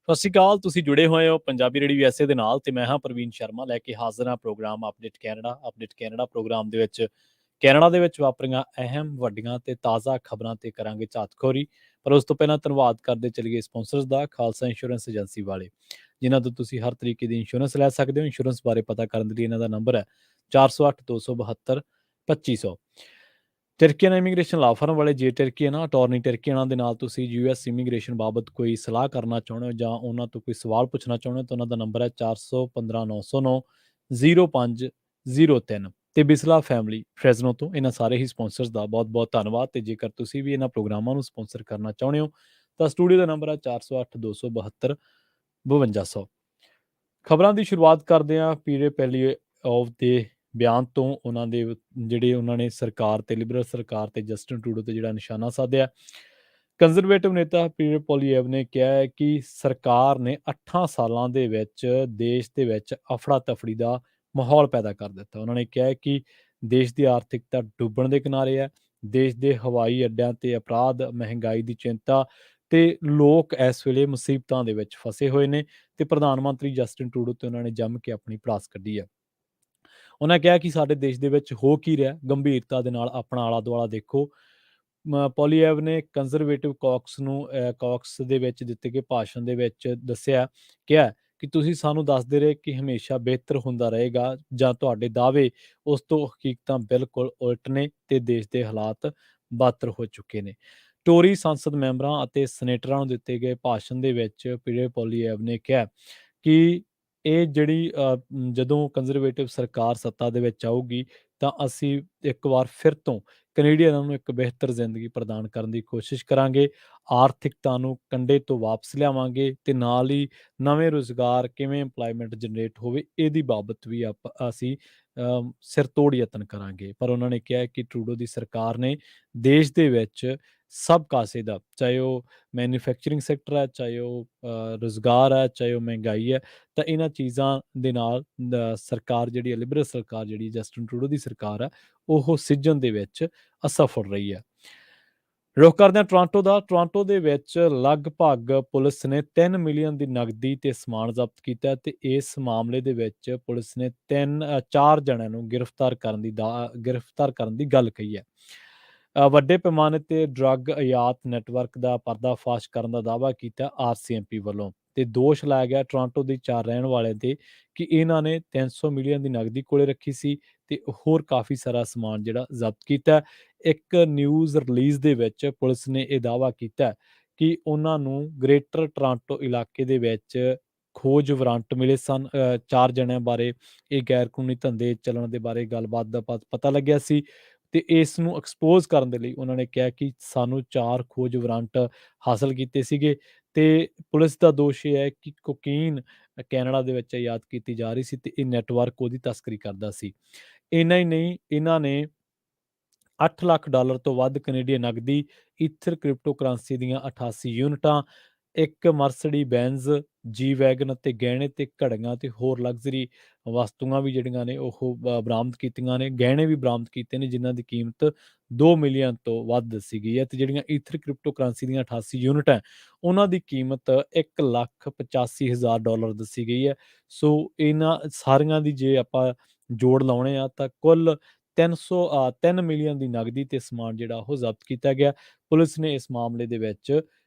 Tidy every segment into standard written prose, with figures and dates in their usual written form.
ਸਤਿ ਸ਼੍ਰੀ ਅਕਾਲ। ਤੁਸੀਂ ਜੁੜੇ ਹੋਏ ਹੋ ਪੰਜਾਬੀ ਰੇਡੀਓ USA ਦੇ ਨਾਲ ਤੇ ਮੈਂ ਹਾਂ ਪ੍ਰਵੀਨ ਸ਼ਰਮਾ ਲੈ ਕੇ ਹਾਜ਼ਰ ਹਾਂ ਪ੍ਰੋਗਰਾਮ ਅਪਡੇਟ ਕੈਨੇਡਾ ਪ੍ਰੋਗਰਾਮ ਦੇ ਵਿੱਚ ਕੈਨੇਡਾ ਦੇ ਵਿੱਚ ਵਾਪਰੀਆਂ ਅਹਿਮ ਵੱਡੀਆਂ ਤੇ ਤਾਜ਼ਾ ਖਬਰਾਂ ਤੇ ਕਰਾਂਗੇ ਝਾਤਖੋਰੀ। ਪਰ ਉਸ ਤੋਂ ਪਹਿਲਾਂ ਧੰਨਵਾਦ ਕਰਦੇ ਚੱਲੀਏ ਸਪਾਂਸਰਸ ਦਾ, ਖਾਲਸਾ ਇੰਸ਼ੋਰੈਂਸ ਏਜੰਸੀ ਵਾਲੇ, ਜਿਨ੍ਹਾਂ ਤੋਂ ਤੁਸੀਂ ਹਰ ਤਰੀਕੇ ਦੀ ਇੰਸ਼ੋਰੈਂਸ ਲੈ ਸਕਦੇ ਹੋ। ਇੰਸ਼ੋਰੈਂਸ ਬਾਰੇ ਪਤਾ ਕਰਨ ਦੇ ਲਈ ਇਹਨਾਂ ਦਾ ਨੰਬਰ ਹੈ 408 272 2500। ਟਰਕੀਅਨ ਇਮੀਗ੍ਰੇਸ਼ਨ ਲਾ ਫਰਮ ਵਾਲੇ ਜੇ ਟਰਕੀਅਨ ਅਟਾਰਨੀ ਟਰਕੀਅਨਾਂ ਦੇ ਨਾਲ ਤੁਸੀਂ US ਇਮੀਗ੍ਰੇਸ਼ਨ ਬਾਬਤ ਕੋਈ ਸਲਾਹ ਕਰਨਾ ਚਾਹੁੰਦੇ ਹੋ ਜਾਂ ਉਹਨਾਂ ਤੋਂ ਕੋਈ ਸਵਾਲ ਪੁੱਛਣਾ ਚਾਹੁੰਦੇ ਹੋ ਤਾਂ ਉਹਨਾਂ ਦਾ ਨੰਬਰ ਹੈ 415 909 0503। ਤੇ ਬਿਸਲਾ ਫੈਮਿਲੀ ਫਰੈਜ਼ਨੋ ਤੋਂ ਇਹਨਾਂ ਸਾਰੇ ਹੀ ਸਪਾਂਸਰਸ ਦਾ ਬਹੁਤ ਬਹੁਤ ਧੰਨਵਾਦ। ਤੇ ਜੇਕਰ ਤੁਸੀਂ ਵੀ ਇਹਨਾਂ ਪ੍ਰੋਗਰਾਮਾਂ ਨੂੰ ਸਪਾਂਸਰ ਕਰਨਾ ਚਾਹੁੰਦੇ ਹੋ ਤਾਂ ਸਟੂਡੀਓ ਦਾ ਨੰਬਰ ਹੈ 408 272 5200। ਖਬਰਾਂ ਦੀ ਸ਼ੁਰੂਆਤ ਕਰਦੇ ਹਾਂ ਪੀਰੇ ਪੈਲੀਓਵ ਦੇ ਬਿਆਨ ਤੋਂ। ਉਹਨਾਂ ਦੇ ਜਿਹੜੇ ਉਹਨਾਂ ਨੇ ਸਰਕਾਰ ਤੇ ਲਿਬਰਲ ਸਰਕਾਰ ਤੇ ਜਸਟਿਨ ਟਰੂਡੋ ਤੇ ਜਿਹੜਾ ਨਿਸ਼ਾਨਾ ਸਾਧਿਆ। ਕੰਜ਼ਰਵੇਟਿਵ ਨੇਤਾ ਪੀਰੇ ਪੋਲੀਏਵ ਨੇ ਕਿਹਾ ਹੈ ਕਿ ਸਰਕਾਰ ਨੇ 8 ਸਾਲਾਂ ਦੇ ਵਿੱਚ ਦੇਸ਼ ਦੇ ਵਿੱਚ ਅਫੜਾ ਤਫੜੀ ਦਾ ਮਾਹੌਲ ਪੈਦਾ ਕਰ ਦਿੱਤਾ। ਉਹਨਾਂ ਨੇ ਕਿਹਾ ਹੈ ਕਿ ਦੇਸ਼ ਦੀ ਆਰਥਿਕਤਾ ਡੁੱਬਣ ਦੇ ਕਿਨਾਰੇ ਹੈ। ਦੇਸ਼ ਦੇ ਹਵਾਈ ਅੱਡਿਆਂ ਤੇ ਅਪਰਾਧ, ਮਹਿੰਗਾਈ ਦੀ ਚਿੰਤਾ ਤੇ ਲੋਕ ਇਸ ਵੇਲੇ ਮੁਸੀਬਤਾਂ ਦੇ ਵਿੱਚ ਫਸੇ ਹੋਏ ਨੇ ਤੇ ਪ੍ਰਧਾਨ ਮੰਤਰੀ ਜਸਟਿਨ ਟਰੂਡੋ ਤੇ ਉਹਨਾਂ ਨੇ ਜੰਮ ਕੇ ਆਪਣੀ ਭੜਾਸ ਕੱਢੀ ਹੈ। ਉਹਨਾਂ ਕਿਹਾ ਕਿ ਸਾਡੇ ਦੇਸ਼ ਦੇ ਵਿੱਚ ਹੋ ਕੀ ਰਿਹਾ, ਗੰਭੀਰਤਾ ਦੇ ਨਾਲ ਆਪਣਾ ਆਲਾ ਦੁਆਲਾ ਦੇਖੋ। ਪੋਲੀਐਵ ਨੇ ਕੰਜ਼ਰਵੇਟਿਵ ਕਾਕਸ ਦੇ ਵਿੱਚ ਦਿੱਤੇ ਗਏ ਭਾਸ਼ਣ ਦੇ ਵਿੱਚ ਕਿਹਾ ਕਿ ਤੁਸੀਂ ਸਾਨੂੰ ਦੱਸਦੇ ਰਹੇ ਕਿ ਹਮੇਸ਼ਾ ਬਿਹਤਰ ਹੁੰਦਾ ਰਹੇਗਾ ਜਾਂ ਤੁਹਾਡੇ ਦਾਅਵੇ ਉਸ ਤੋਂ ਹਕੀਕਤਾਂ ਬਿਲਕੁਲ ਉਲਟ ਨੇ ਤੇ ਦੇਸ਼ ਦੇ ਹਾਲਾਤ ਬਦਤਰ ਹੋ ਚੁੱਕੇ ਨੇ। ਟੋਰੀ ਸੰਸਦ ਮੈਂਬਰਾਂ ਅਤੇ ਸੈਨੇਟਰਾਂ ਨੂੰ ਦਿੱਤੇ ਗਏ ਭਾਸ਼ਣ ਦੇ ਵਿੱਚ ਪੀਰੇ ਪੋਲੀਐਵ ਨੇ ਕਿਹਾ ਕਿ ਇਹ ਜਿਹੜੀ ਜਦੋਂ ਕੰਜ਼ਰਵੇਟਿਵ ਸਰਕਾਰ ਸੱਤਾ ਦੇ ਵਿੱਚ ਆਊਗੀ ਤਾਂ ਅਸੀਂ ਇੱਕ ਵਾਰ ਫਿਰ ਤੋਂ ਕੈਨੇਡੀਅਨਾਂ ਨੂੰ ਇੱਕ ਬਿਹਤਰ ਜ਼ਿੰਦਗੀ ਪ੍ਰਦਾਨ ਕਰਨ ਦੀ ਕੋਸ਼ਿਸ਼ ਕਰਾਂਗੇ। ਆਰਥਿਕਤਾ ਨੂੰ ਕੰਢੇ ਤੋਂ ਵਾਪਸ ਲਿਆਵਾਂਗੇ ਤੇ ਨਾਲ ਹੀ ਨਵੇਂ ਰੁਜ਼ਗਾਰ ਕਿਵੇਂ ਇੰਪਲਾਇਮੈਂਟ ਜਨਰੇਟ ਹੋਵੇ ਇਹਦੀ ਬਾਬਤ ਵੀ ਅਸੀਂ ਸਿਰ ਤੋੜ ਯਤਨ ਕਰਾਂਗੇ। ਪਰ ਉਹਨਾਂ ਨੇ ਕਿਹਾ ਕਿ ਟਰੂਡੋ ਦੀ ਸਰਕਾਰ ਨੇ ਦੇਸ਼ ਦੇ ਵਿੱਚ ਸਭ ਕਾਸੇ ਦਾ, ਚਾਹੇ ਉਹ ਮੈਨੂਫੈਕਚਰਿੰਗ ਸੈਕਟਰ ਹੈ, ਚਾਹੇ ਉਹ ਰੁਜ਼ਗਾਰ ਹੈ, ਚਾਹੇ ਉਹ ਮਹਿੰਗਾਈ ਹੈ, ਤਾਂ ਇਹਨਾਂ ਚੀਜ਼ਾਂ ਦੇ ਨਾਲ ਸਰਕਾਰ ਜਿਹੜੀ ਹੈ, ਲਿਬਰਲ ਸਰਕਾਰ ਜਿਹੜੀ ਜਸਟਿਨ ਟਰੂਡੋ ਦੀ ਸਰਕਾਰ ਹੈ, ਉਹ ਸਿੱਝਣ ਦੇ ਵਿੱਚ ਅਸਫਲ ਰਹੀ ਹੈ। ਰੁੱਖ ਕਰਦੇ ਹਾਂ ਟੋਰਾਂਟੋ ਦੇ ਵਿੱਚ ਲਗਭਗ ਪੁਲਿਸ ਨੇ 3 ਮਿਲੀਅਨ ਦੀ ਨਗਦੀ ਤੇ ਸਮਾਨ ਜ਼ਬਤ ਕੀਤਾ ਤੇ ਇਸ ਮਾਮਲੇ ਦੇ ਵਿੱਚ ਪੁਲਿਸ ਨੇ 4 ਜਣਿਆਂ ਨੂੰ ਗ੍ਰਿਫਤਾਰ ਕਰਨ ਦੀ ਗੱਲ ਕਹੀ ਹੈ। ਵੱਡੇ ਪੈਮਾਨੇ ਤੇ ਡਰੱਗ ਆਯਾਤ ਨੈਟਵਰਕ ਦਾ ਪਰਦਾਫਾਸ਼ ਕਰਨ ਦਾ ਦਾਅਵਾ ਕੀਤਾ RCMP ਵੱਲੋਂ ਤੇ ਦੋਸ਼ ਲਾਇਆ ਗਿਆ ਟੋਰਾਂਟੋ ਦੇ 4 ਰਹਿਣ ਵਾਲਿਆਂ ਤੇ ਕਿ ਇਹਨਾਂ ਨੇ 300 ਮਿਲੀਅਨ ਦੀ ਨਗਦੀ ਕੋਲੇ ਰੱਖੀ ਸੀ ਤੇ ਹੋਰ ਕਾਫੀ ਸਾਰਾ ਸਮਾਨ ਜਿਹੜਾ ਜ਼ਬਤ ਕੀਤਾ। ਇੱਕ ਨਿਊਜ਼ ਰਿਲੀਜ਼ ਦੇ ਵਿੱਚ ਪੁਲਿਸ ਨੇ ਇਹ ਦਾਅਵਾ ਕੀਤਾ ਕਿ ਉਹਨਾਂ ਨੂੰ ਗ੍ਰੇਟਰ ਟੋਰਾਂਟੋ ਇਲਾਕੇ ਦੇ ਵਿੱਚ ਖੋਜ ਵਾਰੰਟ ਮਿਲੇ ਸਨ 4 ਜਣਿਆਂ ਬਾਰੇ। ਇਹ ਗੈਰ ਕਾਨੂੰਨੀ ਧੰਦੇ ਚੱਲਣ ਦੇ ਬਾਰੇ ਗੱਲਬਾਤ ਦਾ ਪਤਾ ਲੱਗਿਆ ਸੀ ਤੇ ਇਸ ਨੂੰ ਐਕਸਪੋਜ਼ ਕਰਨ ਦੇ ਲਈ ਉਹਨਾਂ ਨੇ ਕਿਹਾ ਕਿ ਸਾਨੂੰ 4 ਖੋਜ ਵਾਰੰਟ ਹਾਸਲ ਕੀਤੇ ਸੀਗੇ ਤੇ ਪੁਲਿਸ ਦਾ ਦੋਸ਼ ਇਹ ਹੈ ਕਿ ਕੋਕੀਨ ਕੈਨੇਡਾ ਦੇ ਵਿੱਚ ਆਯਾਤ ਕੀਤੀ ਜਾ ਰਹੀ ਸੀ ਤੇ ਇਹ ਨੈਟਵਰਕ ਉਹਦੀ ਤਸਕਰੀ ਕਰਦਾ ਸੀ। ਇੰਨਾ ਹੀ ਨਹੀਂ, ਇਹਨਾਂ ਨੇ $8 ਲੱਖ ਤੋਂ ਵੱਧ ਕੈਨੇਡੀਅਨ ਨਗਦੀ, ਈਥਰ ਕ੍ਰਿਪਟੋ ਕਰੰਸੀ ਦੀਆਂ 88 ਯੂਨਿਟਾਂ, ਇੱਕ ਮਰਸਡੀ ਬੈਂਜ਼ ਜੀ ਵੈਗਨ ਅਤੇ ਗਹਿਣੇ ਤੇ ਘੜੀਆਂ ਤੇ ਹੋਰ ਲਗਜ਼ਰੀ ਵਸਤੂਆਂ ਵੀ ਜਿਹੜੀਆਂ ਨੇ ਉਹ ਬਰਾਮਦ ਕੀਤੀਆਂ ਨੇ। ਗਹਿਣੇ ਵੀ ਬਰਾਮਦ ਕੀਤੇ ਨੇ ਜਿਨ੍ਹਾਂ ਦੀ ਕੀਮਤ 2 ਮਿਲੀਅਨ ਤੋਂ ਵੱਧ ਦੱਸੀ ਗਈ ਹੈ ਤੇ ਜਿਹੜੀਆਂ ਈਥਰ ਕ੍ਰਿਪਟੋ ਕਰੰਸੀ ਦੀਆਂ 88 ਯੂਨਿਟ ਹੈ ਉਹਨਾਂ ਦੀ ਕੀਮਤ $1,85,000 ਦੱਸੀ ਗਈ ਹੈ। ਸੋ ਇਹਨਾਂ ਸਾਰੀਆਂ ਦੀ ਜੇ ਆਪਾਂ ਜੋੜ ਲਾਉਣੇ ਆ ਤਾਂ ਕੁੱਲ 3 ਮਿਲੀਅਨ ਦੀ ਨਗਦੀ ਤੇ ਸਮਾਨ ਜਿਹੜਾ ਉਹ ਜ਼ਬਤ ਕੀਤਾ ਗਿਆ। ਪੁਲਿਸ ਨੇ ਇਸ ਮਾਮਲੇ ਦੇ ਵਿੱਚ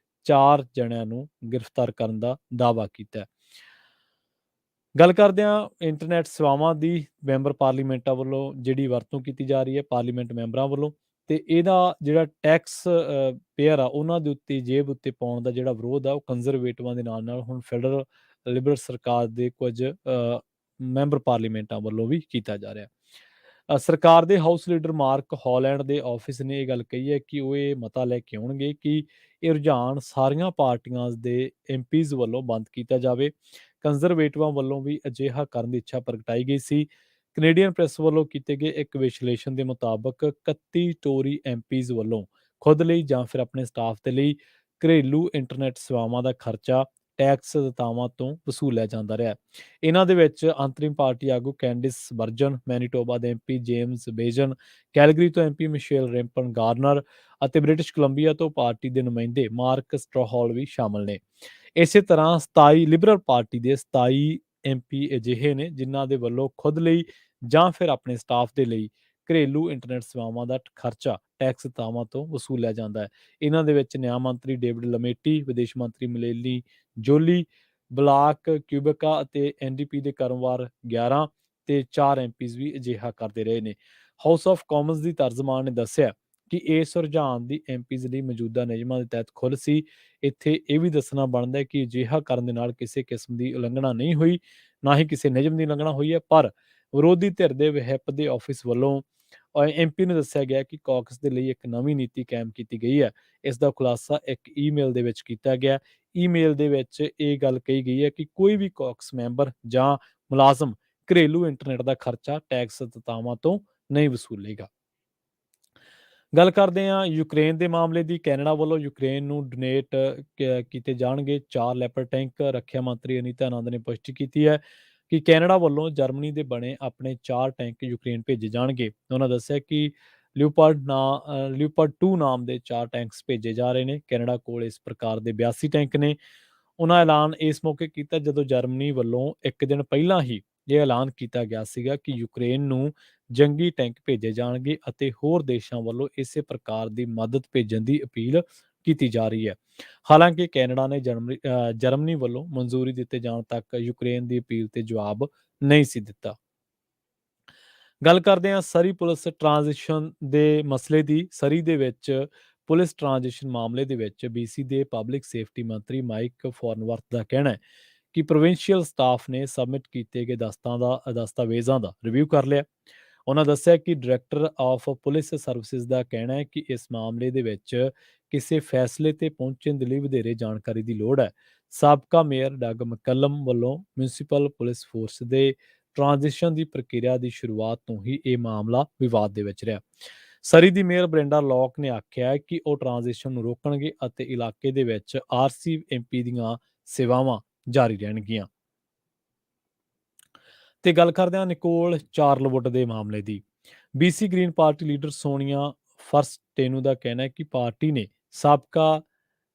4 ਜਣਿਆਂ ਨੂੰ ਗ੍ਰਿਫਤਾਰ ਕਰਨ ਦਾ ਦਾਅਵਾ ਕੀਤਾ। ਗੱਲ ਕਰਦੇ ਹਾਂ ਇੰਟਰਨੈਟ ਸੇਵਾਵਾਂ ਦੀ ਮੈਂਬਰ ਪਾਰਲੀਮੈਂਟਾਂ ਵੱਲੋਂ ਜਿਹੜੀ ਵਰਤੋਂ ਕੀਤੀ ਜਾ ਰਹੀ ਹੈ ਪਾਰਲੀਮੈਂਟ ਮੈਂਬਰਾਂ ਵੱਲੋਂ ਤੇ ਇਹਦਾ ਜਿਹੜਾ ਟੈਕਸ ਪੇਅਰ ਆ ਉਹਨਾਂ ਦੇ ਉੱਤੇ ਜੇਬ ਉੱਤੇ ਪਾਉਣ ਦਾ ਜਿਹੜਾ ਵਿਰੋਧ ਆ ਉਹ ਕੰਜ਼ਰਵੇਟਿਵਾਂ ਦੇ ਨਾਲ ਹੁਣ ਫੈਡਰਲ ਲਿਬਰਲ ਸਰਕਾਰ ਦੇ ਕੁਝ ਮੈਂਬਰ ਪਾਰਲੀਮੈਂਟਾਂ ਵੱਲੋਂ ਵੀ ਕੀਤਾ ਜਾ ਰਿਹਾ। ਸਰਕਾਰ ਦੇ ਹਾਊਸ ਲੀਡਰ ਮਾਰਕ ਹਾਲੈਂਡ ਦੇ ਆਫਿਸ ਨੇ ਇਹ ਗੱਲ ਕਹੀ ਹੈ ਕਿ ਉਹ ਇਹ ਮਤਾ ਲੈ ਕੇ ਆਉਣਗੇ ਕਿ ਇਹ ਰੁਝਾਨ ਸਾਰੀਆਂ ਪਾਰਟੀਆਂ ਦੇ MPs ਵੱਲੋਂ ਬੰਦ ਕੀਤਾ ਜਾਵੇ। ਕੰਜ਼ਰਵੇਟਿਵਾਂ ਵੱਲੋਂ ਵੀ ਅਜਿਹਾ ਕਰਨ ਦੀ ਇੱਛਾ ਪ੍ਰਗਟਾਈ ਗਈ ਸੀ। ਕੈਨੇਡੀਅਨ ਪ੍ਰੈਸ ਵੱਲੋਂ ਕੀਤੇ ਗਏ ਇੱਕ ਵਿਸ਼ਲੇਸ਼ਣ ਦੇ ਮੁਤਾਬਕ 31 ਟੋਰੀ MPs ਵੱਲੋਂ ਖੁਦ ਲਈ ਜਾਂ ਫਿਰ ਆਪਣੇ ਸਟਾਫ ਦੇ ਲਈ ਘਰੇਲੂ ਇੰਟਰਨੈਟ ਸੇਵਾਵਾਂ ਦਾ ਖਰਚਾ ਟੈਕਸ ਦਾਤਾਵਾਂ ਤੋਂ ਵਸੂਲਿਆ ਜਾਂਦਾ ਰਿਹਾ। ਇਹਨਾਂ ਦੇ ਵਿੱਚ ਅੰਤਰਿਮ ਪਾਰਟੀ ਆਗੂ ਕੈਂਡਿਸ ਬਰਜਨ, ਮੈਨੀਟੋਬਾ ਦੇ MP ਜੇਮਸ ਬੇਜਨ, ਕੈਲਗਰੀ ਤੋਂ MP ਮਿਸ਼ੇਲ ਰੈਂਪਨ ਗਾਰਨਰ ਅਤੇ ਬ੍ਰਿਟਿਸ਼ ਕੋਲੰਬੀਆ ਤੋਂ ਪਾਰਟੀ ਦੇ ਨੁਮਾਇੰਦੇ ਮਾਰਕ ਸਟ੍ਰੋਹਾਲ ਵੀ ਸ਼ਾਮਲ ਨੇ। ਇਸੇ ਤਰ੍ਹਾਂ 27 ਲਿਬਰਲ ਪਾਰਟੀ ਦੇ 27 MP ਅਜਿਹੇ ਨੇ ਜਿਨ੍ਹਾਂ ਦੇ ਵੱਲੋਂ ਖੁਦ ਲਈ ਜਾਂ ਫਿਰ ਆਪਣੇ ਸਟਾਫ ਦੇ ਲਈ ਘਰੇਲੂ ਇੰਟਰਨੈਟ ਸੇਵਾਵਾਂ ਦਾ ਖਰਚਾ ਟੈਕਸ ਦਾਵਾਂ ਤੋਂ ਵਸੂਲਿਆ ਜਾਂਦਾ ਹੈ। ਇਹਨਾਂ ਦੇ ਵਿੱਚ ਨਿਆਂ ਮੰਤਰੀ ਡੇਵਿਡ ਲਮੇਟੀ, ਵਿਦੇਸ਼ ਮੰਤਰੀ ਮਲੇਲੀ ਜੋਲੀ, ਬਲਾਕ ਕਿਊਬਿਕਾ ਅਤੇ NDP ਦੇ ਕਰਮਵਾਰ 11 ਤੇ 4 MPs ਵੀ ਅਜਿਹਾ ਕਰਦੇ ਰਹੇ ਨੇ। ਹਾਊਸ ਆਫ ਕਾਮਨਸ ਦੀ ਤਰਜਮਾਨ ਨੇ ਦੱਸਿਆ ਕਿ ਇਸ ਰੁਝਾਨ ਦੀ MPs ਲਈ ਮੌਜੂਦਾ ਨਿਯਮਾਂ ਦੇ ਤਹਿਤ ਖੁੱਲ੍ਹ ਸੀ। ਇੱਥੇ ਇਹ ਵੀ ਦੱਸਣਾ ਬਣਦਾ ਹੈ ਕਿ ਅਜਿਹਾ ਕਰਨ ਦੇ ਨਾਲ ਕਿਸੇ ਕਿਸਮ ਦੀ ਉਲੰਘਣਾ ਨਹੀਂ ਹੋਈ, ਨਾ ਹੀ ਕਿਸੇ ਨਿਯਮ ਦੀ ਉਲੰਘਣਾ ਹੋਈ ਹੈ, ਪਰ ਵਿਰੋਧੀ ਧਿਰ ਦੇ ਵਿਹਿਪ ਦੇ ਆਫਿਸ ਵੱਲੋਂ MP ਨੂੰ ਦੱਸਿਆ ਗਿਆ ਕਿ ਕਾਕਸ ਦੇ ਲਈ ਇੱਕ ਨਵੀਂ ਨੀਤੀ ਕਾਇਮ ਕੀਤੀ ਗਈ ਹੈ। ਇਸ ਦਾ ਖੁਲਾਸਾ ਇੱਕ ਈਮੇਲ ਦੇ ਵਿੱਚ ਕੀਤਾ ਗਿਆ। ਈਮੇਲ ਦੇ ਵਿੱਚ ਇਹ ਗੱਲ ਕਹੀ ਗਈ ਹੈ ਕਿ ਕੋਈ ਵੀ ਕਾਕਸ ਮੈਂਬਰ ਜਾਂ ਮੁਲਾਜ਼ਮ ਘਰੇਲੂ ਇੰਟਰਨੈਟ ਦਾ ਖਰਚਾ ਟੈਕਸ ਦਾਤਾਵਾਂ ਤੋਂ ਨਹੀਂ ਵਸੂਲੇਗਾ। ਗੱਲ ਕਰਦੇ ਹਾਂ ਯੂਕਰੇਨ ਦੇ ਮਾਮਲੇ ਦੀ। ਕੈਨੇਡਾ ਵੱਲੋਂ ਯੂਕਰੇਨ ਨੂੰ ਡੋਨੇਟ ਕੀਤੇ ਜਾਣਗੇ 4 ਲੈਪਰਡ ਟੈਂਕ। ਰੱਖਿਆ ਮੰਤਰੀ ਅਨੀਤਾ ਆਨੰਦ ਨੇ ਪੁਸ਼ਟੀ ਕੀਤੀ ਹੈ ਕਿ ਕੈਨੇਡਾ ਵੱਲੋਂ ਜਰਮਨੀ ਦੇ ਬਣੇ ਆਪਣੇ 4 ਟੈਂਕ ਯੂਕਰੇਨ ਭੇਜੇ ਜਾਣਗੇ। ਉਹਨਾਂ ਦੱਸਿਆ ਕਿ ਲਿਓਪਾਰਡ 2 ਨਾਮ ਦੇ 4 ਟੈਂਕਸ ਭੇਜੇ ਜਾ ਰਹੇ ਨੇ। ਕੈਨੇਡਾ ਕੋਲ ਇਸ ਪ੍ਰਕਾਰ ਦੇ 82 ਟੈਂਕ ਨੇ। ਉਹਨਾਂ ਐਲਾਨ ਇਸ ਮੌਕੇ ਕੀਤਾ ਜਦੋਂ ਜਰਮਨੀ ਵੱਲੋਂ ਇੱਕ ਦਿਨ ਪਹਿਲਾਂ ਹੀ ਇਹ ਐਲਾਨ ਕੀਤਾ ਗਿਆ ਸੀਗਾ ਕਿ ਯੂਕਰੇਨ ਨੂੰ ਜੰਗੀ ਟੈਂਕ ਭੇਜੇ ਜਾਣਗੇ ਅਤੇ ਹੋਰ ਦੇਸ਼ਾਂ ਵੱਲੋਂ ਇਸੇ ਪ੍ਰਕਾਰ ਦੀ ਮਦਦ ਭੇਜਣ ਦੀ ਅਪੀਲ ਕੀਤੀ ਜਾ ਰਹੀ ਹੈ। ਹਾਲਾਂਕਿ ਕੈਨੇਡਾ ਨੇ ਜਰਮਨੀ ਵੱਲੋਂ ਮਨਜ਼ੂਰੀ ਦਿੱਤੇ ਜਾਣ ਤੱਕ ਯੂਕਰੇਨ ਦੀ ਅਪੀਲ ਤੇ ਜਵਾਬ ਨਹੀਂ ਸੀ ਦਿੱਤਾ। ਗੱਲ ਕਰਦੇ ਹਾਂ ਸਰੀ ਪੁਲਿਸ ਟ੍ਰਾਂਜਿਸ਼ਨ ਦੇ ਮਸਲੇ ਦੀ। ਸਰੀ ਦੇ ਵਿੱਚ ਪੁਲਿਸ ਟ੍ਰਾਂਜਿਸ਼ਨ ਮਾਮਲੇ ਦੇ ਵਿੱਚ BC ਦੇ ਪਬਲਿਕ ਸੇਫਟੀ ਮੰਤਰੀ ਮਾਈਕ ਫੋਰਨਵਰਥ ਦਾ ਕਹਿਣਾ ਹੈ ਕਿ ਪ੍ਰੋਵਿੰਸ਼ੀਅਲ ਸਟਾਫ ਨੇ ਸਬਮਿਟ ਕੀਤੇ ਗਏ ਦਸਤਾਵੇਜ਼ਾਂ ਦਾ ਰਿਵਿਊ ਕਰ ਲਿਆ। ਉਹਨਾਂ ਦੱਸਿਆ ਕਿ ਡਾਇਰੈਕਟਰ ਆਫ ਪੁਲਿਸ ਸਰਵਿਸਿਜ਼ ਦਾ ਕਹਿਣਾ ਹੈ ਕਿ ਇਸ ਮਾਮਲੇ ਦੇ ਵਿੱਚ ਕਿਸੇ ਫੈਸਲੇ ਤੇ ਪਹੁੰਚਣ ਦੇ ਲਈ ਵਧੇਰੇ ਜਾਣਕਾਰੀ ਦੀ ਲੋੜ ਹੈ। ਸਾਬਕਾ ਮੇਅਰ ਡਗ ਮੈਕਲਮ ਵੱਲੋਂ ਮਿਊਨਿਸਪਲ ਪੁਲਿਸ ਫੋਰਸ ਦੇ ਟ੍ਰਾਂਜਿਸ਼ਨ ਦੀ ਪ੍ਰਕਿਰਿਆ ਦੀ ਸ਼ੁਰੂਆਤ ਤੋਂ ਹੀ ਇਹ ਮਾਮਲਾ ਵਿਵਾਦ ਦੇ ਵਿੱਚ ਰਿਹਾ। ਸਰੀ ਦੀ ਮੇਅਰ ਬ੍ਰੈਂਡਾ ਲੌਕ ਨੇ ਆਖਿਆ ਕਿ ਉਹ ਟ੍ਰਾਂਜਿਸ਼ਨ ਨੂੰ ਰੋਕਣਗੇ ਅਤੇ ਇਲਾਕੇ ਦੇ ਵਿੱਚ RCMP ਦੀਆਂ ਸੇਵਾਵਾਂ ਜਾਰੀ ਰਹਿਣਗੀਆਂ। ਤੇ ਗੱਲ ਕਰਦੇ ਹਾਂ ਨਿਕੋਲ ਚਾਰਲਵੁੱਡ ਦੇ ਮਾਮਲੇ ਦੀ। BC Green Party leader Sonia Furstenau ਦਾ ਕਹਿਣਾ ਹੈ ਕਿ ਪਾਰਟੀ ਨੇ ਸਾਬਕਾ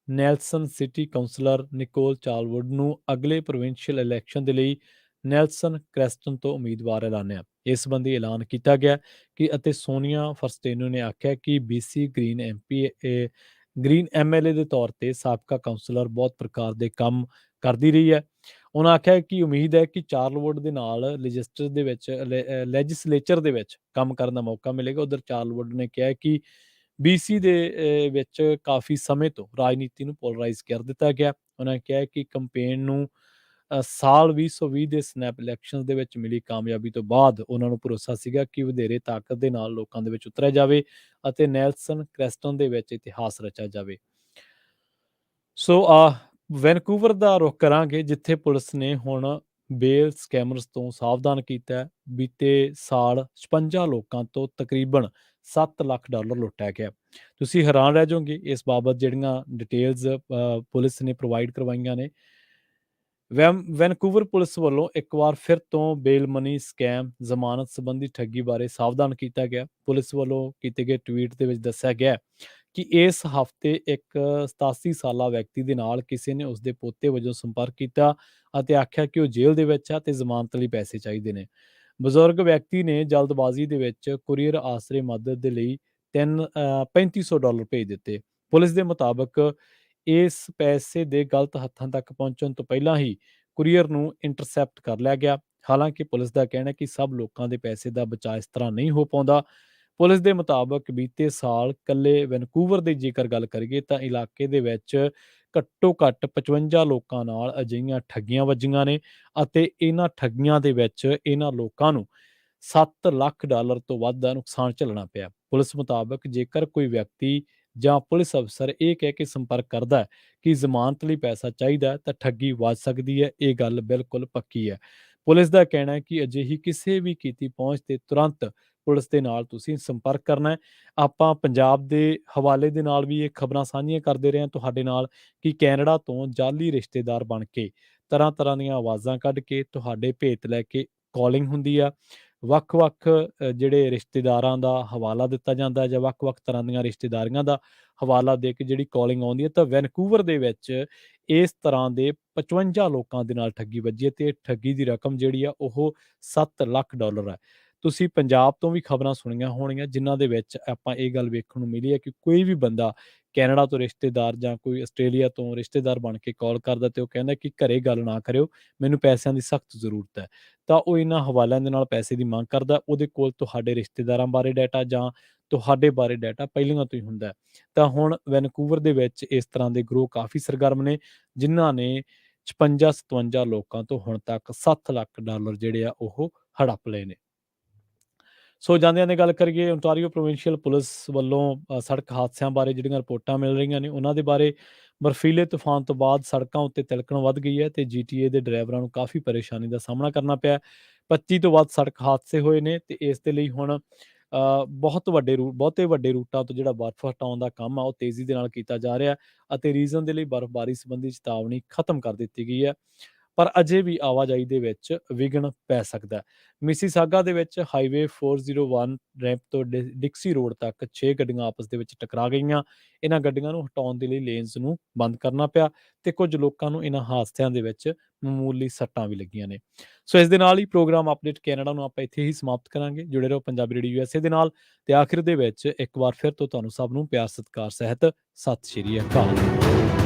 Nelson City councillor Nicole Charlwood ਨੂੰ ਅਗਲੇ ਪ੍ਰੋਵਿੰਸ਼ੀਅਲ ਇਲੈਕਸ਼ਨ ਦੇ ਲਈ ਨੈਲਸਨ ਕ੍ਰੈਸਟਨ ਤੋਂ ਉਮੀਦਵਾਰ ਐਲਾਨਿਆ। ਇਸ ਸੰਬੰਧੀ ਐਲਾਨ ਕੀਤਾ ਗਿਆ ਕਿ ਅਤੇ ਸੋਨੀਆ ਫਰਸਟੇਨੂ ਨੇ ਆਖਿਆ ਕਿ BC ਗ੍ਰੀਨ MLA ਦੇ ਤੌਰ ਤੇ ਸਾਬਕਾ ਕਾਉਂਸਲਰ ਬਹੁਤ ਪ੍ਰਕਾਰ ਦੇ ਕੰਮ ਕਰਦੀ ਰਹੀ ਹੈ। ਉਹਨਾਂ ਆਖਿਆ ਕਿ ਉਮੀਦ ਹੈ ਕਿ ਚਾਰਲਵੁੱਡ ਦੇ ਨਾਲ ਲੈਜਿਸਲੇਚਰ ਦੇ ਵਿੱਚ ਕੰਮ ਕਰਨ ਦਾ ਮੌਕਾ ਮਿਲੇਗਾ। ਉਧਰ ਚਾਰਲਵੁੱਡ ਨੇ ਕਿਹਾ ਕਿ BC ਦੇ ਵਿੱਚ ਕਾਫੀ ਸਮੇਂ ਤੋਂ ਰਾਜਨੀਤੀ ਨੂੰ ਪੋਲਰਾਈਜ਼ ਕਰ ਦਿੱਤਾ ਗਿਆ। ਉਹਨਾਂ ਕਿਹਾ ਕਿ ਕੰਪੇਨ ਨੂੰ ਸਾਲ 2020 ਦੇ ਸਨੈਪ ਇਲੈਕਸ਼ਨਸ ਦੇ ਵਿੱਚ ਮਿਲੀ ਕਾਮਯਾਬੀ ਤੋਂ ਬਾਅਦ ਉਹਨਾਂ ਨੂੰ ਭਰੋਸਾ ਸੀਗਾ ਕਿ ਵਧੇਰੇ ਤਾਕਤ ਦੇ ਨਾਲ ਲੋਕਾਂ ਦੇ ਵਿੱਚ ਉਤਰਿਆ ਜਾਵੇ ਅਤੇ ਨੈਲਸਨ ਕ੍ਰੈਸਟਨ ਦੇ ਵਿੱਚ ਇਤਿਹਾਸ ਰਚਿਆ ਜਾਵੇ। ਸੋ ਵੈਨਕੂਵਰ ਦਾ ਰੁਖ ਕਰਾਂਗੇ ਜਿੱਥੇ ਪੁਲਿਸ ਨੇ ਹੁਣ ਬੇਲ ਸਕੈਮਰਸ ਤੋਂ ਸਾਵਧਾਨ ਕੀਤਾ ਹੈ। ਬੀਤੇ ਸਾਲ 56 ਲੋਕਾਂ ਤੋਂ ਤਕਰੀਬਨ $7 ਲੱਖ ਲੁੱਟਿਆ ਗਿਆ। ਤੁਸੀਂ ਹੈਰਾਨ ਰਹਿ ਜਾਓਗੇ ਇਸ ਬਾਬਤ ਜਿਹੜੀਆਂ ਡਿਟੇਲਸ ਪੁਲਿਸ ਨੇ ਪ੍ਰੋਵਾਈਡ ਕਰਵਾਈਆਂ ਨੇ। ਵੈਨਕੂਵਰ ਪੁਲਿਸ ਵੱਲੋਂ ਇੱਕ ਵਾਰ ਫਿਰ ਤੋਂ ਬੇਲ ਮਨੀ ਸਕੈਮ ਜ਼ਮਾਨਤ ਸੰਬੰਧੀ ਠੱਗੀ ਬਾਰੇ ਸਾਵਧਾਨ ਕੀਤਾ ਗਿਆ। ਪੁਲਿਸ ਵੱਲੋਂ ਕੀਤੇ ਗਏ ਟਵੀਟ ਦੇ ਵਿੱਚ ਦੱਸਿਆ ਗਿਆ ਕਿ ਇਸ ਹਫ਼ਤੇ ਇੱਕ 87 ਸਾਲਾ ਵਿਅਕਤੀ ਦੇ ਨਾਲ ਕਿਸੇ ਨੇ ਉਸਦੇ ਪੋਤੇ ਵਜੋਂ ਸੰਪਰਕ ਕੀਤਾ ਅਤੇ ਆਖਿਆ ਕਿ ਉਹ ਜੇਲ੍ਹ ਦੇ ਵਿੱਚ ਆ ਤੇ ਜ਼ਮਾਨਤ ਲਈ ਪੈਸੇ ਚਾਹੀਦੇ ਨੇ। ਬਜ਼ੁਰਗ ਵਿਅਕਤੀ ਨੇ ਜਲਦਬਾਜ਼ੀ ਦੇ ਵਿੱਚ ਕੁਰੀਅਰ ਆਸਰੇ ਮਦਦ ਦੇ ਲਈ $3500 ਭੇਜ ਦਿੱਤੇ। ਪੁਲਿਸ ਦੇ ਮੁਤਾਬਕ ਇਸ ਪੈਸੇ ਦੇ ਗਲਤ ਹੱਥਾਂ ਤੱਕ ਪਹੁੰਚਣ ਤੋਂ ਪਹਿਲਾਂ ਹੀ ਕੁਰੀਅਰ ਨੂੰ ਇੰਟਰਸੈਪਟ ਕਰ ਲਿਆ ਗਿਆ। ਹਾਲਾਂਕਿ ਪੁਲਿਸ ਦਾ ਕਹਿਣਾ ਹੈ ਕਿ ਸਭ ਲੋਕਾਂ ਦੇ ਪੈਸੇ ਦਾ ਬਚਾਅ ਇਸ ਤਰ੍ਹਾਂ ਨਹੀਂ ਹੋ ਪਾਉਂਦਾ। ਪੁਲਿਸ ਦੇ ਮੁਤਾਬਕ ਬੀਤੇ ਸਾਲ ਇਕੱਲੇ ਵੈਨਕੂਵਰ ਦੀ ਜੇਕਰ ਗੱਲ ਕਰੀਏ ਤਾਂ ਇਲਾਕੇ ਦੇ ਵਿੱਚ ਘੱਟੋ ਘੱਟ 55 ਲੋਕਾਂ ਨਾਲ ਅਜਿਹੀਆਂ ਠੱਗੀਆਂ ਵੱਜੀਆਂ ਨੇ ਅਤੇ ਇਹਨਾਂ ਠੱਗੀਆਂ ਦੇ ਵਿੱਚ ਇਹਨਾਂ ਲੋਕਾਂ ਨੂੰ $7 ਲੱਖ ਤੋਂ ਵੱਧ ਦਾ ਨੁਕਸਾਨ ਝੱਲਣਾ ਪਿਆ। ਪੁਲਿਸ ਮੁਤਾਬਕ ਜੇਕਰ ਕੋਈ ਵਿਅਕਤੀ ਜਾਂ ਪੁਲਿਸ ਅਫਸਰ ਇਹ ਕਹਿ ਕੇ ਸੰਪਰਕ ਕਰਦਾ ਹੈ ਕਿ ਜ਼ਮਾਨਤ ਲਈ ਪੈਸਾ ਚਾਹੀਦਾ ਹੈ ਤਾਂ ਠੱਗੀ ਵੱਜ ਸਕਦੀ ਹੈ। ਇਹ ਗੱਲ ਬਿਲਕੁਲ ਪੱਕੀ ਹੈ। ਪੁਲਿਸ ਦਾ ਕਹਿਣਾ ਹੈ ਕਿ ਅਜਿਹੀ ਕਿਸੇ ਵੀ ਕੀਤੀ ਪਹੁੰਚ ਤੇ ਤੁਰੰਤ ਪੁਲਿਸ ਦੇ ਨਾਲ ਤੁਸੀਂ ਸੰਪਰਕ ਕਰਨਾ ਹੈ। ਆਪਾਂ ਪੰਜਾਬ ਦੇ ਹਵਾਲੇ ਦੇ ਨਾਲ ਵੀ ਇਹ ਖਬਰਾਂ ਸਾਂਝੀਆਂ ਕਰਦੇ ਰਹੇ ਹਾਂ ਤੁਹਾਡੇ ਨਾਲ ਕਿ ਕੈਨੇਡਾ ਤੋਂ ਜਾਲੀ ਰਿਸ਼ਤੇਦਾਰ ਬਣ ਕੇ ਤਰ੍ਹਾਂ ਤਰ੍ਹਾਂ ਦੀਆਂ ਆਵਾਜ਼ਾਂ ਕੱਢ ਕੇ ਤੁਹਾਡੇ ਭੇਤ ਲੈ ਕੇ ਕਾਲਿੰਗ ਹੁੰਦੀ ਆ। ਵੱਖ-ਵੱਖ ਜਿਹੜੇ ਰਿਸ਼ਤੇਦਾਰਾਂ ਦਾ ਹਵਾਲਾ ਦਿੱਤਾ ਜਾਂਦਾ ਹੈ ਜਾਂ ਵੱਖ-ਵੱਖ ਤਰ੍ਹਾਂ ਦੀਆਂ ਰਿਸ਼ਤੇਦਾਰੀਆਂ ਦਾ ਹਵਾਲਾ ਦੇ ਕੇ ਜਿਹੜੀ ਕਾਲਿੰਗ ਆਉਂਦੀ ਹੈ, ਤਾਂ ਵੈਨਕੂਵਰ ਦੇ ਵਿੱਚ ਇਸ ਤਰ੍ਹਾਂ ਦੇ 55 ਲੋਕਾਂ ਦੇ ਨਾਲ ਠੱਗੀ ਵੱਜੀ ਹੈ ਤੇ ਠੱਗੀ ਦੀ ਰਕਮ ਜਿਹੜੀ ਆ ਉਹ $7 ਲੱਖ ਹੈ। ਤੁਸੀਂ ਪੰਜਾਬ ਤੋਂ ਵੀ ਖਬਰਾਂ ਸੁਣੀਆਂ ਹੋਣੀਆਂ ਜਿਨ੍ਹਾਂ ਦੇ ਵਿੱਚ ਆਪਾਂ ਇਹ ਗੱਲ ਵੇਖਣ ਨੂੰ ਮਿਲੀ ਹੈ ਕਿ ਕੋਈ ਵੀ ਬੰਦਾ ਕੈਨੇਡਾ ਤੋਂ ਰਿਸ਼ਤੇਦਾਰ ਜਾਂ ਕੋਈ ਆਸਟ੍ਰੇਲੀਆ ਤੋਂ ਰਿਸ਼ਤੇਦਾਰ ਬਣ ਕੇ ਕਾਲ ਕਰਦਾ ਤੇ ਉਹ ਕਹਿੰਦਾ ਕਿ ਘਰੇ ਗੱਲ ਨਾ ਕਰਿਓ, ਮੈਨੂੰ ਪੈਸਿਆਂ ਦੀ ਸਖਤ ਜ਼ਰੂਰਤ ਹੈ। ਤਾਂ ਉਹ ਇਹਨਾਂ ਹਵਾਲਿਆਂ ਦੇ ਨਾਲ ਪੈਸੇ ਦੀ ਮੰਗ ਕਰਦਾ, ਉਹਦੇ ਕੋਲ ਤੁਹਾਡੇ ਰਿਸ਼ਤੇਦਾਰਾਂ ਬਾਰੇ ਡਾਟਾ ਜਾਂ ਤੁਹਾਡੇ ਬਾਰੇ ਡਾਟਾ ਪਹਿਲਾਂ ਤੋਂ ਹੀ ਹੁੰਦਾ ਹੈ। ਤਾਂ ਹੁਣ ਵੈਨਕੂਵਰ ਦੇ ਵਿੱਚ ਇਸ ਤਰ੍ਹਾਂ ਦੇ ਗਰੋਹ ਕਾਫੀ ਸਰਗਰਮ ਨੇ ਜਿਨ੍ਹਾਂ ਨੇ 56-57 ਲੋਕਾਂ ਤੋਂ ਹੁਣ ਤੱਕ $7 ਲੱਖ ਜਿਹੜੇ ਆ ਉਹ ਹੜੱਪ ਲਏ ਨੇ। ਸੋ ਜਾਂਦਿਆਂ ਦੀ ਗੱਲ ਕਰੀਏ, ਓਨਟਾਰੀਓ ਪ੍ਰੋਵਿੰਸ਼ੀਅਲ ਪੁਲਿਸ ਵੱਲੋਂ ਸੜਕ ਹਾਦਸਿਆਂ ਬਾਰੇ ਜਿਹੜੀਆਂ ਰਿਪੋਰਟਾਂ ਮਿਲ ਰਹੀਆਂ ਨੇ ਉਹਨਾਂ ਦੇ ਬਾਰੇ ਬਰਫੀਲੇ ਤੂਫਾਨ ਤੋਂ ਬਾਅਦ ਸੜਕਾਂ ਉੱਤੇ ਤਿਲਕਣ ਵੱਧ ਗਈ ਹੈ ਤੇ GTA ਦੇ ਡਰਾਈਵਰਾਂ ਨੂੰ ਕਾਫੀ ਪਰੇਸ਼ਾਨੀ ਦਾ ਸਾਹਮਣਾ ਕਰਨਾ ਪਿਆ। 25 ਤੋਂ ਵੱਧ ਸੜਕ ਹਾਦਸੇ ਹੋਏ ਨੇ ਤੇ ਇਸ ਦੇ ਲਈ ਹੁਣ ਬਹੁਤੇ ਵੱਡੇ ਰੂਟਾਂ ਤੋਂ ਜਿਹੜਾ ਬਰਫ਼ ਹਟਾਉਣ ਦਾ ਕੰਮ ਆ ਉਹ ਤੇਜ਼ੀ ਦੇ ਨਾਲ ਕੀਤਾ ਜਾ ਰਿਹਾ ਅਤੇ ਰੀਜ਼ਨ ਦੇ ਲਈ ਬਰਫ਼ਬਾਰੀ ਸੰਬੰਧੀ ਚੇਤਾਵਨੀ ਖਤਮ ਕਰ ਦਿੱਤੀ ਗਈ ਹੈ। ਪਰ ਅਜੇ ਵੀ ਆਵਾਜਾਈ ਦੇ ਵਿੱਚ ਵਿਘਨ ਪੈ ਸਕਦਾ ਹੈ। ਮਿਸੀਸਾਗਾ ਦੇ ਵਿੱਚ ਹਾਈਵੇ 401 ਰੈਂਪ ਤੋਂ ਡਿਕਸੀ ਰੋਡ ਤੱਕ 6 ਗੱਡੀਆਂ ਆਪਸ ਦੇ ਵਿੱਚ ਟਕਰਾ ਗਈਆਂ। ਇਹਨਾਂ ਗੱਡੀਆਂ ਨੂੰ ਹਟਾਉਣ ਦੇ ਲਈ ਲੇਨਸ ਨੂੰ ਬੰਦ ਕਰਨਾ ਪਿਆ ਤੇ ਕੁਝ ਲੋਕਾਂ ਨੂੰ ਇਹਨਾਂ ਹਾਦਸਿਆਂ ਦੇ ਵਿੱਚ ਮਾਮੂਲੀ ਸੱਟਾਂ ਵੀ ਲੱਗੀਆਂ ਨੇ। ਸੋ ਇਸ ਦੇ ਨਾਲ ਹੀ ਪ੍ਰੋਗਰਾਮ ਅਪਡੇਟ ਕੈਨੇਡਾ ਨੂੰ ਆਪਾਂ ਇੱਥੇ ਹੀ ਸਮਾਪਤ ਕਰਾਂਗੇ। ਜੁੜੇ ਰਹੋ ਪੰਜਾਬੀ ਰੇਡੀਓ USA ਦੇ ਨਾਲ ਤੇ ਆਖਿਰ ਦੇ ਵਿੱਚ ਇੱਕ ਵਾਰ ਫਿਰ ਤੋਂ ਤੁਹਾਨੂੰ ਸਭ ਨੂੰ ਪਿਆਰ ਸਤਿਕਾਰ ਸਹਿਤ ਸਤਿ ਸ਼੍ਰੀ ਅਕਾਲ।